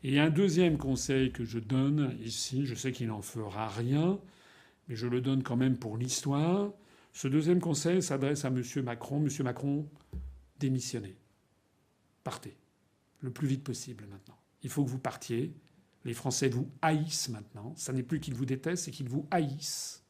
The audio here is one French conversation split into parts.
Et un deuxième conseil que je donne ici, je sais qu'il n'en fera rien, mais je le donne quand même pour l'histoire. Ce deuxième conseil s'adresse à M. Macron. Monsieur Macron, démissionnez. Partez. Le plus vite possible maintenant. Il faut que vous partiez. Les Français vous haïssent maintenant. Ça n'est plus qu'ils vous détestent, c'est qu'ils vous haïssent.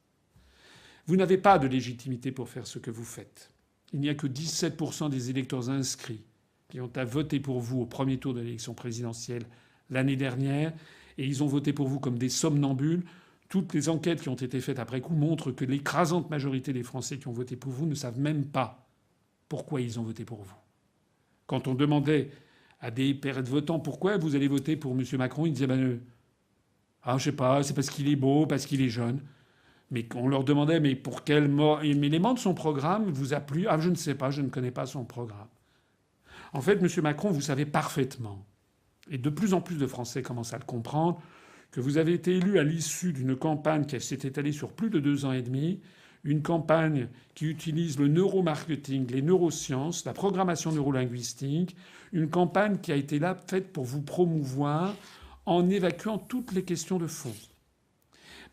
Vous n'avez pas de légitimité pour faire ce que vous faites. Il n'y a que 17% des électeurs inscrits qui ont à voter pour vous au premier tour de l'élection présidentielle l'année dernière, et ils ont voté pour vous comme des somnambules. Toutes les enquêtes qui ont été faites après coup montrent que l'écrasante majorité des Français qui ont voté pour vous ne savent même pas pourquoi ils ont voté pour vous. Quand on demandait à des pères de votants pourquoi vous allez voter pour M. Macron, ils disaient je sais pas, c'est parce qu'il est beau, parce qu'il est jeune. Mais on leur demandait mais pour quel élément de son programme vous a plu? Je ne sais pas, je ne connais pas son programme. En fait, M. Macron, vous savez parfaitement, et de plus en plus de Français commencent à le comprendre, que vous avez été élu à l'issue d'une campagne qui s'est étalée sur plus de 2 ans et demi, une campagne qui utilise le neuromarketing, les neurosciences, la programmation neurolinguistique, une campagne qui a été là faite pour vous promouvoir en évacuant toutes les questions de fond.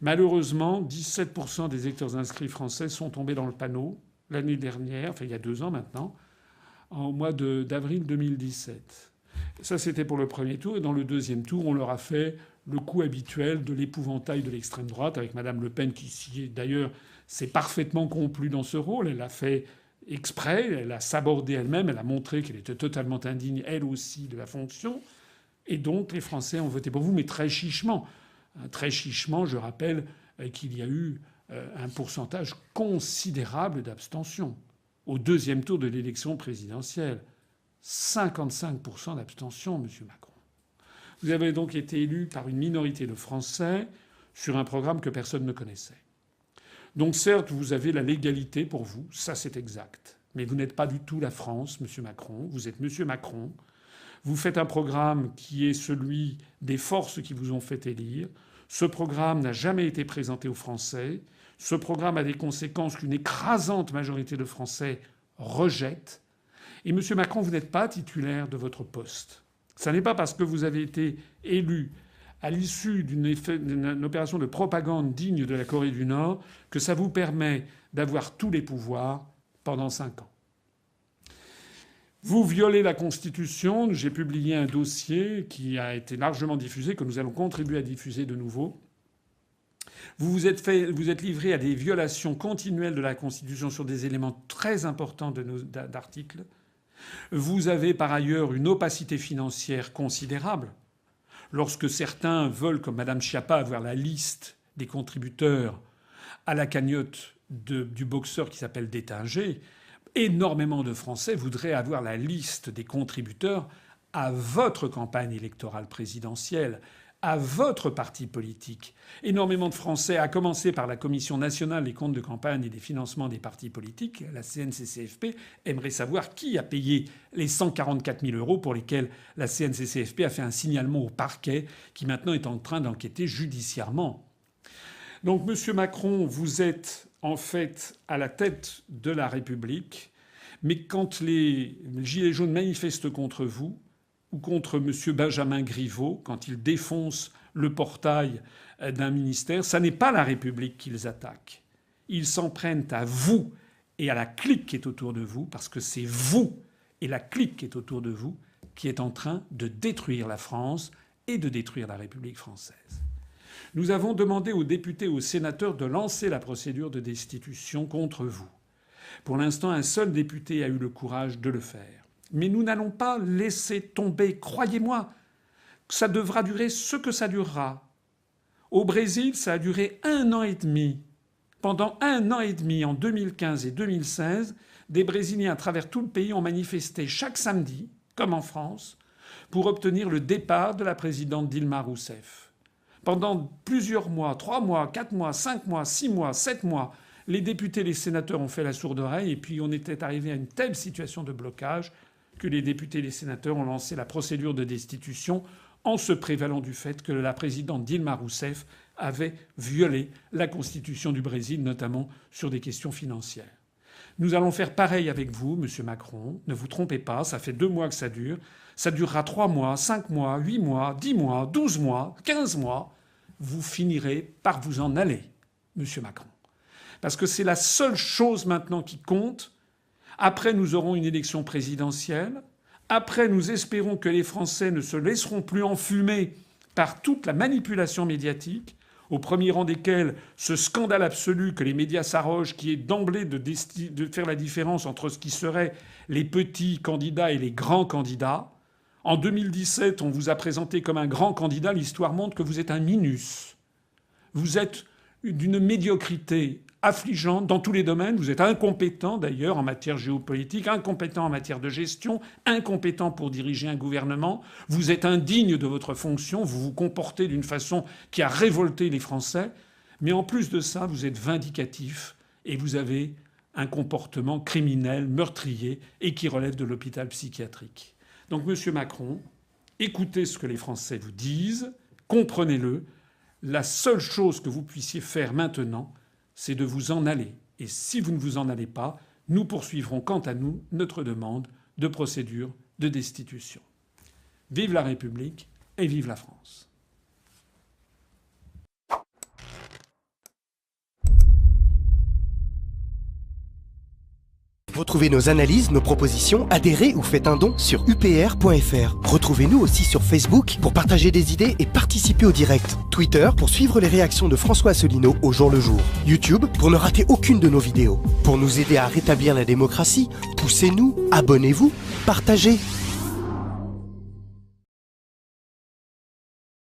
Malheureusement, 17% des électeurs inscrits français sont tombés dans le panneau l'année dernière, enfin il y a 2 ans maintenant, au mois d'avril 2017. Ça, c'était pour le premier tour. Et dans le deuxième tour, on leur a fait le coup habituel de l'épouvantail de l'extrême droite, avec Mme Le Pen qui, d'ailleurs, s'est parfaitement complue dans ce rôle. Elle l'a fait exprès, elle a sabordé elle-même, elle a montré qu'elle était totalement indigne, elle aussi, de la fonction. Et donc, les Français ont voté pour vous, mais très chichement. Très chichement, je rappelle qu'il y a eu un pourcentage considérable d'abstention au deuxième tour de l'élection présidentielle. 55% d'abstention, M. Macron. Vous avez donc été élu par une minorité de Français sur un programme que personne ne connaissait. Donc certes, vous avez la légalité pour vous, ça c'est exact. Mais vous n'êtes pas du tout la France, M. Macron. Vous êtes M. Macron. Vous faites un programme qui est celui des forces qui vous ont fait élire. Ce programme n'a jamais été présenté aux Français. Ce programme a des conséquences qu'une écrasante majorité de Français rejette. Et M. Macron, vous n'êtes pas titulaire de votre poste. Ce n'est pas parce que vous avez été élu à l'issue d'une opération de propagande digne de la Corée du Nord que ça vous permet d'avoir tous les pouvoirs pendant 5 ans. Vous violez la Constitution. J'ai publié un dossier qui a été largement diffusé, que nous allons contribuer à diffuser de nouveau. Vous êtes livré à des violations continuelles de la Constitution sur des éléments très importants d'articles. Vous avez par ailleurs une opacité financière considérable. Lorsque certains veulent, comme Mme Schiappa, avoir la liste des contributeurs à la cagnotte du boxeur qui s'appelle Détinger, énormément de Français voudraient avoir la liste des contributeurs à votre campagne électorale présidentielle, à votre parti politique. Énormément de Français, à commencer par la Commission nationale des comptes de campagne et des financements des partis politiques, la CNCCFP, aimeraient savoir qui a payé les 144 000 € pour lesquels la CNCCFP a fait un signalement au parquet qui maintenant est en train d'enquêter judiciairement. Donc, M. Macron, vous êtes en fait à la tête de la République, mais quand les Gilets jaunes manifestent contre vous, ou contre M. Benjamin Griveaux, quand il défonce le portail d'un ministère, ça n'est pas la République qu'ils attaquent. Ils s'en prennent à vous et à la clique qui est autour de vous, parce que c'est vous et la clique qui est autour de vous qui est en train de détruire la France et de détruire la République française. Nous avons demandé aux députés et aux sénateurs de lancer la procédure de destitution contre vous. Pour l'instant, un seul député a eu le courage de le faire. Mais nous n'allons pas laisser tomber. Croyez-moi, ça devra durer ce que ça durera. Au Brésil, ça a duré 1 an et demi. Pendant 1 an et demi, en 2015 et 2016, des Brésiliens à travers tout le pays ont manifesté chaque samedi, comme en France, pour obtenir le départ de la présidente Dilma Rousseff. Pendant plusieurs mois, 3 mois, 4 mois, 5 mois, 6 mois, 7 mois, les députés et les sénateurs ont fait la sourde oreille et puis on était arrivé à une telle situation de blocage que les députés et les sénateurs ont lancé la procédure de destitution en se prévalant du fait que la présidente Dilma Rousseff avait violé la Constitution du Brésil, notamment sur des questions financières. Nous allons faire pareil avec vous, Monsieur Macron. Ne vous trompez pas, ça fait 2 mois que ça dure. Ça durera 3 mois, 5 mois, 8 mois, 10 mois, 12 mois, 15 mois. Vous finirez par vous en aller, Monsieur Macron. Parce que c'est la seule chose maintenant qui compte. Après, nous aurons une élection présidentielle. Après, nous espérons que les Français ne se laisseront plus enfumer par toute la manipulation médiatique, au premier rang desquels ce scandale absolu que les médias s'arrogent, qui est d'emblée de faire la différence entre ce qui seraient les petits candidats et les grands candidats. En 2017, on vous a présenté comme un grand candidat. L'histoire montre que vous êtes un minus. Vous êtes d'une médiocrité affligeante dans tous les domaines. Vous êtes incompétent d'ailleurs en matière géopolitique, incompétent en matière de gestion, incompétent pour diriger un gouvernement. Vous êtes indigne de votre fonction. Vous vous comportez d'une façon qui a révolté les Français. Mais en plus de ça, vous êtes vindicatif et vous avez un comportement criminel, meurtrier et qui relève de l'hôpital psychiatrique. Donc, Monsieur Macron, écoutez ce que les Français vous disent, comprenez-le. La seule chose que vous puissiez faire maintenant, c'est de vous en aller. Et si vous ne vous en allez pas, nous poursuivrons quant à nous notre demande de procédure de destitution. Vive la République et vive la France. Retrouvez nos analyses, nos propositions, adhérez ou faites un don sur upr.fr. Retrouvez-nous aussi sur Facebook pour partager des idées et participer au direct. Twitter pour suivre les réactions de François Asselineau au jour le jour. YouTube pour ne rater aucune de nos vidéos. Pour nous aider à rétablir la démocratie, poussez-nous, abonnez-vous, partagez.